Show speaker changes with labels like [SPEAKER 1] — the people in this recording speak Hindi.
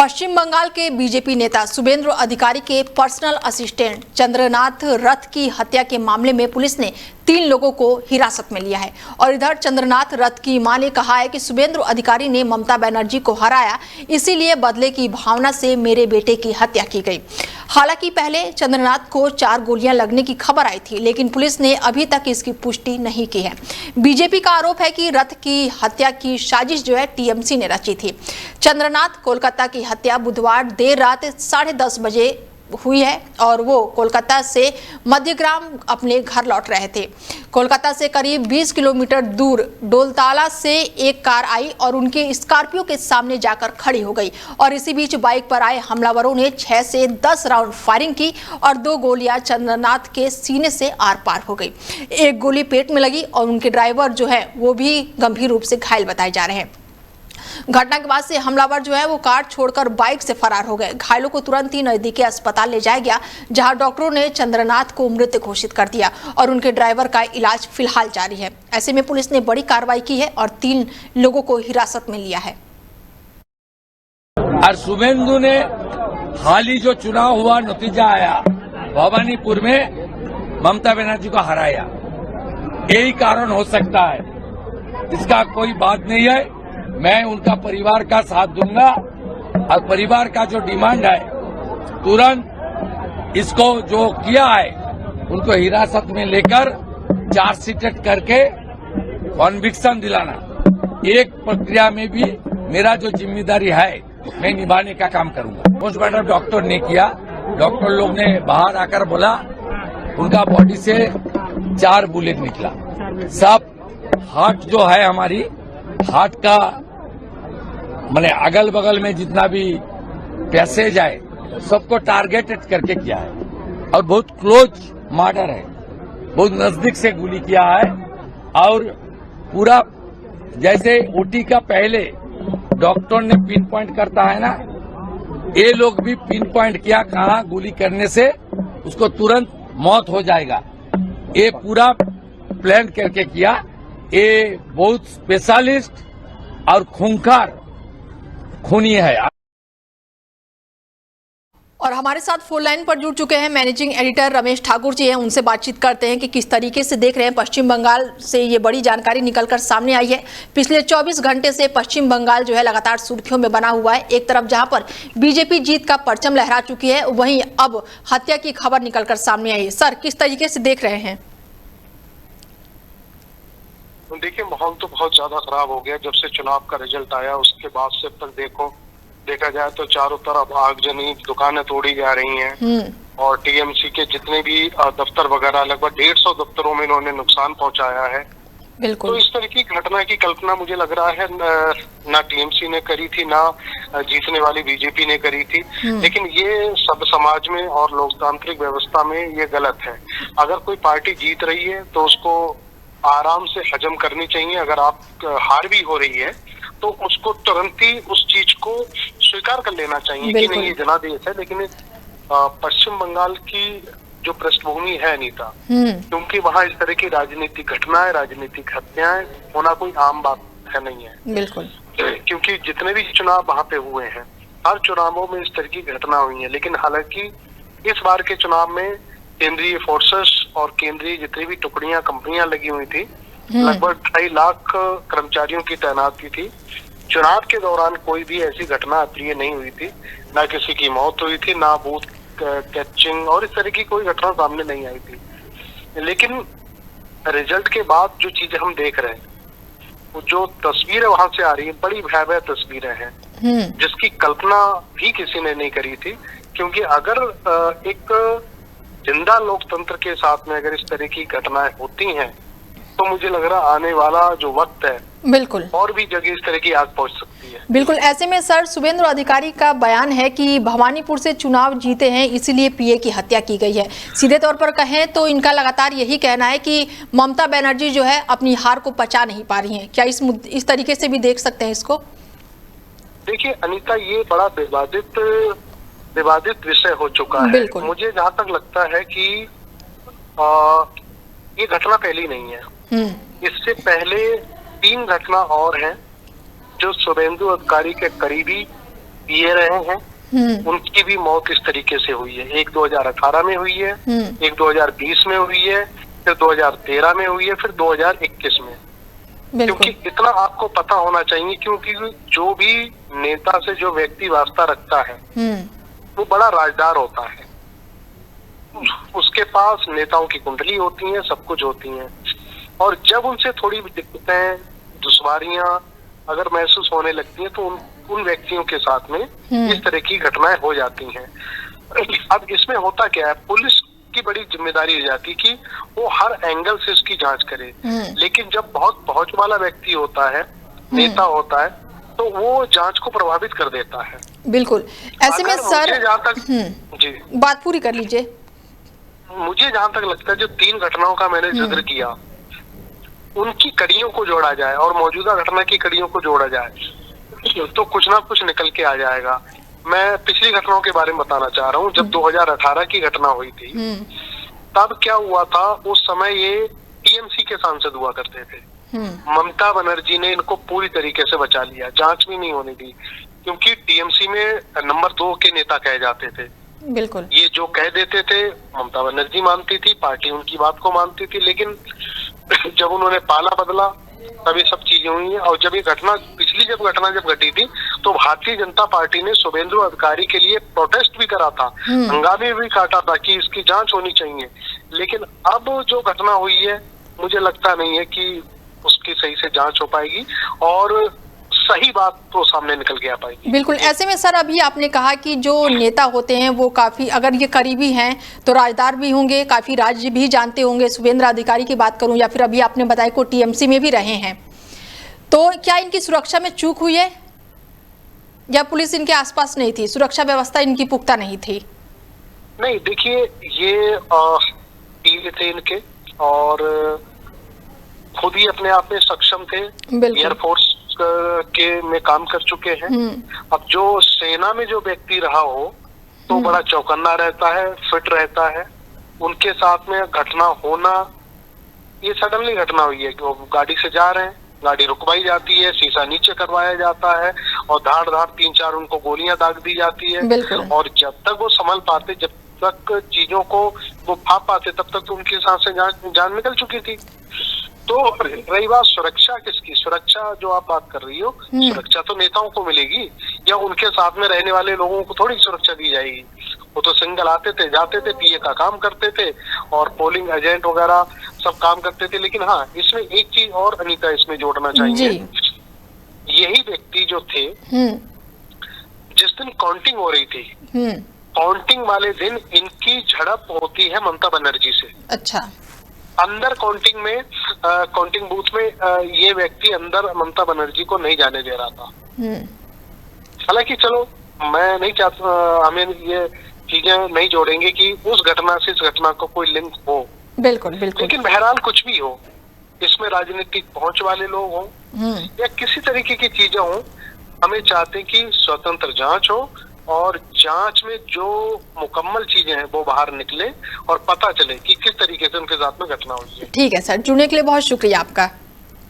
[SPEAKER 1] पश्चिम बंगाल के बीजेपी नेता शुभेंदु अधिकारी के पर्सनल असिस्टेंट चंद्रनाथ रथ की हत्या के मामले में पुलिस ने 3 लोगों को हिरासत में लिया है। और इधर चंद्रनाथ रथ की मां ने कहा है कि शुभेंदु अधिकारी ने ममता बनर्जी को हराया, इसीलिए बदले की भावना से मेरे बेटे की हत्या की गई। हालांकि पहले चंद्रनाथ को 4 गोलियां लगने की खबर आई थी, लेकिन पुलिस ने अभी तक इसकी पुष्टि नहीं की है। बीजेपी का आरोप है कि रथ की हत्या की साजिश जो है टीएमसी ने रची थी। चंद्रनाथ कोलकाता की हत्या बुधवार देर रात 10:30 बजे हुई है और वो कोलकाता से मध्यग्राम अपने घर लौट रहे थे। कोलकाता से करीब 20 किलोमीटर दूर डोलताला से एक कार आई और उनके स्कॉर्पियो के सामने जाकर खड़ी हो गई और इसी बीच बाइक पर आए हमलावरों ने 6 से 10 राउंड फायरिंग की और 2 गोलियां चंद्रनाथ के सीने से आर पार हो गई। एक गोली पेट में लगी और उनके ड्राइवर जो है वो भी गंभीर रूप से घायल बताए जा रहे हैं। घटना के बाद से हमलावर जो है वो कार छोड़कर बाइक से फरार हो गए। घायलों को तुरंत ही नजदीकी अस्पताल ले जाया गया, जहां डॉक्टरों ने चंद्रनाथ को मृत घोषित कर दिया और उनके ड्राइवर का इलाज फिलहाल जारी है। ऐसे में पुलिस ने बड़ी कार्रवाई की है और 3 लोगों को हिरासत में लिया है।
[SPEAKER 2] और शुभेंदु ने हाल ही जो चुनाव हुआ नतीजा आया, भवानीपुर में ममता बनर्जी को हराया, यही कारण हो सकता है। इसका कोई बात नहीं है। मैं उनका परिवार का साथ दूंगा और परिवार का जो डिमांड है तुरंत इसको जो किया है उनको हिरासत में लेकर चार्जशीट करके कॉन्विक्शन दिलाना, एक प्रक्रिया में भी मेरा जो जिम्मेदारी है मैं निभाने का काम करूंगा। पोस्टमार्टम डॉक्टर ने किया, डॉक्टर लोग ने बाहर आकर बोला उनका बॉडी से 4 बुलेट निकला। सब हार्ट जो है हमारी हार्ट का मैंने अगल बगल में जितना भी पैसेज है सबको टारगेटेड करके किया है और बहुत क्लोज मर्डर है, बहुत नजदीक से गोली किया है। और पूरा जैसे ओटी का पहले डॉक्टर ने पिन पॉइंट करता है ना, ये लोग भी पिन पॉइंट किया कहाँ गोली करने से उसको तुरंत मौत हो जाएगा। ये पूरा प्लान करके किया। ये बहुत स्पेशलिस्ट और खूंखार खूनी है।
[SPEAKER 1] और हमारे साथ फोन लाइन पर जुड़ चुके हैं मैनेजिंग एडिटर रमेश ठाकुर जी हैं, उनसे बातचीत करते हैं कि किस तरीके से देख रहे हैं। पश्चिम बंगाल से ये बड़ी जानकारी निकलकर सामने आई है। पिछले 24 घंटे से पश्चिम बंगाल जो है लगातार सुर्खियों में बना हुआ है। एक तरफ जहां पर बीजेपी जीत का परचम लहरा चुकी है, वहीं अब हत्या की खबर निकलकर सामने आई है। सर, किस तरीके से देख रहे हैं?
[SPEAKER 3] देखिए, माहौल तो बहुत ज्यादा खराब हो गया। जब से चुनाव का रिजल्ट आया उसके बाद से तक देखा जाए तो चारों तरफ आगजनी, दुकानें तोड़ी जा रही हैं और टीएमसी के जितने भी दफ्तर वगैरह, लगभग 150 दफ्तरों में इन्होंने नुकसान पहुंचाया है।
[SPEAKER 1] बिल्कुल।
[SPEAKER 3] तो इस तरह की घटना की कल्पना मुझे लग रहा है ना टीएमसी ने करी थी, ना जीतने वाली बीजेपी ने करी थी। लेकिन ये सब समाज में और लोकतांत्रिक व्यवस्था में ये गलत है। अगर कोई पार्टी जीत रही है तो उसको आराम से हजम करनी चाहिए। अगर आप हार भी हो रही है तो उसको तुरंत ही उस चीज को स्वीकार कर लेना चाहिए कि नहीं, ये जनादेश है। लेकिन पश्चिम बंगाल की जो पृष्ठभूमि है अनीता, क्योंकि वहाँ इस तरह की राजनीतिक घटनाएं, राजनीतिक हत्याएं होना कोई आम बात है नहीं है।
[SPEAKER 1] बिल्कुल।
[SPEAKER 3] क्योंकि जितने भी चुनाव वहाँ पे हुए हैं, हर चुनावों में इस तरह की घटना हुई है। लेकिन हालांकि इस बार के चुनाव में केंद्रीय फोर्सेस और केंद्रीय जितनी भी टुकड़ियां, कंपनियां लगी हुई थी, लगभग 2.5 लाख कर्मचारियों की तैनाती थी। चुनाव के दौरान कोई भी ऐसी घटना अप्रिय नहीं हुई थी, ना किसी की मौत हुई थी, ना बूथ कैचिंग और इस तरह की कोई घटना सामने नहीं आई थी। लेकिन रिजल्ट के बाद जो चीजें हम देख रहे हैं, जो तस्वीरें वहां से आ रही है, बड़ी भयावह तस्वीरें हैं जिसकी कल्पना भी किसी ने नहीं करी थी। क्योंकि अगर एक जिंदा लोकतंत्र के साथ में अगर इस तरह की घटनाएं होती हैं तो मुझे लग रहा आने वाला जो वक्त है, बिल्कुल, और भी जगह इस तरह की आग पहुंच सकती है।
[SPEAKER 1] बिल्कुल। ऐसे में सर, शुभेंदु अधिकारी का बयान है कि भवानीपुर से चुनाव जीते हैं, इसीलिए पीए की हत्या की गई है। सीधे तौर पर कहें तो इनका लगातार यही कहना है कि ममता बनर्जी जो है अपनी हार को पचा नहीं पा रही है। क्या इस तरीके से भी देख सकते हैं इसको?
[SPEAKER 3] देखिए अनीता, ये बड़ा विवादित विषय हो चुका है। मुझे जहाँ तक लगता है कि ये घटना पहली नहीं है। इससे पहले 3 घटना और हैं जो शुभेंदु अधिकारी के करीबी पिए रहे हैं, उनकी भी मौत इस तरीके से हुई है। एक 2018 में हुई है, एक 2020 में हुई है, फिर 2013 में हुई है, फिर 2021 में। क्योंकि इतना आपको पता होना चाहिए, क्योंकि जो भी नेता से जो व्यक्ति वास्ता रखता है वो बड़ा राजदार होता है। उसके पास नेताओं की कुंडली होती है, सब कुछ होती है, और जब उनसे थोड़ी दिक्कतें, दुश्वारियां अगर महसूस होने लगती हैं तो उन व्यक्तियों के साथ में इस तरह की घटनाएं हो जाती हैं। अब इसमें होता क्या है, पुलिस की बड़ी जिम्मेदारी हो जाती है कि वो हर एंगल से उसकी जांच करे, लेकिन जब बहुत पहुंच वाला व्यक्ति होता है, नेता होता है, तो वो जांच को प्रभावित कर देता है।
[SPEAKER 1] बिल्कुल। ऐसे में सर,
[SPEAKER 3] जहाँ तक जी
[SPEAKER 1] बात पूरी कर लीजिए।
[SPEAKER 3] मुझे जहाँ तक लगता है, जो 3 घटनाओं का मैंने जिक्र किया, उनकी कड़ियों को जोड़ा जाए और मौजूदा घटना की कड़ियों को जोड़ा जाए तो कुछ ना कुछ निकल के आ जाएगा। मैं पिछली घटनाओं के बारे में बताना चाह रहा हूँ। जब 2018 की घटना हुई थी, तब क्या हुआ था, उस समय ये टीएमसी के सांसद हुआ करते थे। ममता बनर्जी ने इनको पूरी तरीके से बचा लिया, जांच भी नहीं होने दी, क्योंकि टीएमसी में नंबर 2 के नेता कहे जाते थे।
[SPEAKER 1] बिल्कुल।
[SPEAKER 3] ये जो कह देते थे ममता बनर्जी मानती थी, पार्टी उनकी बात को मानती थी, लेकिन जब उन्होंने पाला बदला तब ये सब चीजें हुई हैं। और जब ये घटना जब घटी थी, तो भारतीय जनता पार्टी ने शुभेंदु अधिकारी के लिए प्रोटेस्ट भी करा था, हंगामे भी काटा था कि इसकी जांच होनी चाहिए। लेकिन अब जो घटना हुई है, मुझे लगता नहीं है कि उसकी सही से जांच हो पाएगी और सही बात तो सामने निकल के आ पाएगी।
[SPEAKER 1] बिल्कुल। ऐसे में सर, अभी आपने कहा कि जो नेता होते हैं वो काफी, अगर ये करीबी हैं तो राजदार भी होंगे, काफी राज्य भी जानते होंगे। शुभेंद्र अधिकारी की बात करूं, या फिर अभी आपने बताया को टीएमसी में भी रहे हैं, तो क्या इनकी सुरक्षा में चूक हुई है, या पुलिस इनके आसपास नहीं थी, सुरक्षा व्यवस्था इनकी पुख्ता नहीं थी?
[SPEAKER 3] नहीं, देखिए, ये पीए थे इनके, और खुद ही अपने आप में सक्षम थे, एयरफोर्स के में काम कर चुके हैं। अब जो सेना में जो व्यक्ति रहा हो तो बड़ा चौकन्ना रहता है, फिट रहता है। उनके साथ में घटना होना, ये सडनली घटना हुई है कि वो गाड़ी से जा रहे हैं, गाड़ी रुकवाई जाती है, शीशा नीचे करवाया जाता है और धाड़ 3-4 उनको गोलियां दाग दी जाती है। और जब तक वो संभल पाते, जब तक चीजों को वो भाप पाते, तब तक तो उनके सांस से जान निकल चुकी थी। तो रही बात सुरक्षा किसकी, सुरक्षा जो आप बात कर रही हो, सुरक्षा तो नेताओं को मिलेगी, या उनके साथ में रहने वाले लोगों को थोड़ी सुरक्षा दी जाएगी। वो तो सिंगल आते थे, जाते थे, पीए का काम करते थे और पोलिंग एजेंट वगैरह सब काम करते थे। लेकिन हाँ, इसमें एक चीज और अनीता इसमें जोड़ना चाहिए, यही व्यक्ति जो थे, जिस दिन काउंटिंग हो रही थी, काउंटिंग वाले दिन इनकी झड़प होती है ममता बनर्जी से।
[SPEAKER 1] अच्छा।
[SPEAKER 3] अंदर काउंटिंग में, काउंटिंग बूथ में ये व्यक्ति अंदर ममता बनर्जी को नहीं जाने दे रहा था। हालांकि चलो, मैं नहीं चाहता, हमें ये चीजें नहीं जोड़ेंगे कि उस घटना से इस घटना को कोई लिंक हो।
[SPEAKER 1] बिल्कुल बिल्कुल।
[SPEAKER 3] लेकिन बहरहाल कुछ भी हो, इसमें राजनीतिक पहुंच वाले लोग हों या किसी तरीके की चीजें हों, हमें चाहते हैं कि स्वतंत्र जांच हो और जांच में जो मुकम्मल चीजें हैं वो बाहर निकले और पता चले कि किस तरीके से उनके साथ में घटना हुई है।
[SPEAKER 1] ठीक है सर, जुड़ने के लिए बहुत शुक्रिया आपका।